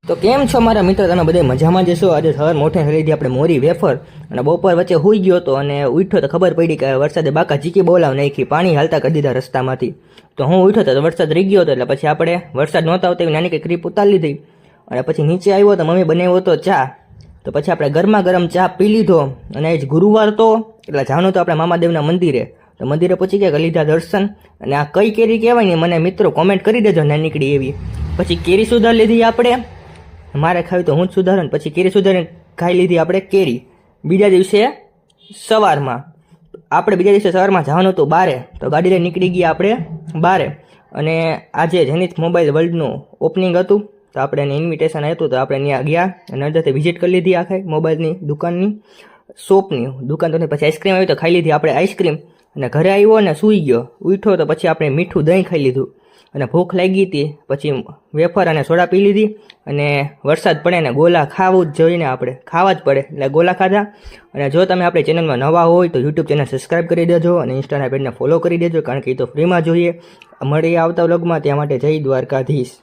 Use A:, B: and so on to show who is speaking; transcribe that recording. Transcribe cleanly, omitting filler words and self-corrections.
A: તો કેમ છો મારા મિત્ર, તમે બધા મજામાં જશો? આજે સવાર મોઠે ખરીદી આપણે મોરી વેફર અને બપોર વચ્ચે હુઈ ગયો હતો અને ઉઠ્યો તો ખબર પડી કે વરસાદે બાકા ચીકી બોલાવ નાખી, પાણી હાલતા કરી દીધા રસ્તામાંથી. તો હું ઉઠ્યો તો વરસાદ રહી ગયો હતો, એટલે પછી આપણે વરસાદ નહોતા આવતા એવી નાની કંઈક ક્રીપ ઉતારી લીધી અને પછી નીચે આવ્યો તો મમ્મી બનાવ્યો હતો ચા. તો પછી આપણે ગરમા ગરમ ચા પી લીધો અને આજ ગુરુવાર તો એટલે જાણો તો આપણે મામાદેવના મંદિરે. તો મંદિરે પહોંચી ગયા, લીધા દર્શન. અને આ કઈ કેરી કહેવાય ને મને મિત્રો કોમેન્ટ કરી દેજો ના નીકળી એવી. પછી કેરી સુધાર લીધી આપણે, મારે ખાવી તો હું જ સુધારણ. પછી કેરી સુધારીને ખાઈ લીધી આપણે કેરી. બીજા દિવસે સવારમાં જવાનું હતું બારે, તો ગાડી લઈને નીકળી ગયા આપણે બારે. અને આજે જેનિથ મોબાઈલ વર્લ્ડનું ઓપનિંગ હતું, તો આપણે એને ઇન્વિટેશન આપ્યું, તો આપણે ત્યાં ગયા અને અંદરથી વિઝિટ કરી લીધી આખા મોબાઈલની દુકાનની શોપની દુકાન. તો પછી આઈસ્ક્રીમ આવી તો ખાઈ લીધી આપણે આઈસ્ક્રીમ. અને ઘરે આવ્યો અને સૂઈ ગયો. ઉઠ્યો તો પછી આપણે મીઠું દહીં ખાઈ લીધું અને ભૂખ લાગી હતી. પછી વેફર અને સોડા પી લીધી. અને વરસાદ પડે ને ગોલા ખાવું જ જોઈને આપણે ખાવા જ પડે એટલે ગોલા ખાધા. અને જો તમે આપણી ચેનલમાં નવા હોય તો યુટ્યુબ ચેનલ સબસ્ક્રાઈબ કરી દેજો અને ઇન્સ્ટાના પેજને ફોલો કરી દેજો, કારણ કે એ તો ફ્રીમાં જોઈએ. મળીએ આવતા વ્લોગમાં. ત્યાં માટે જય દ્વારકાધીશ.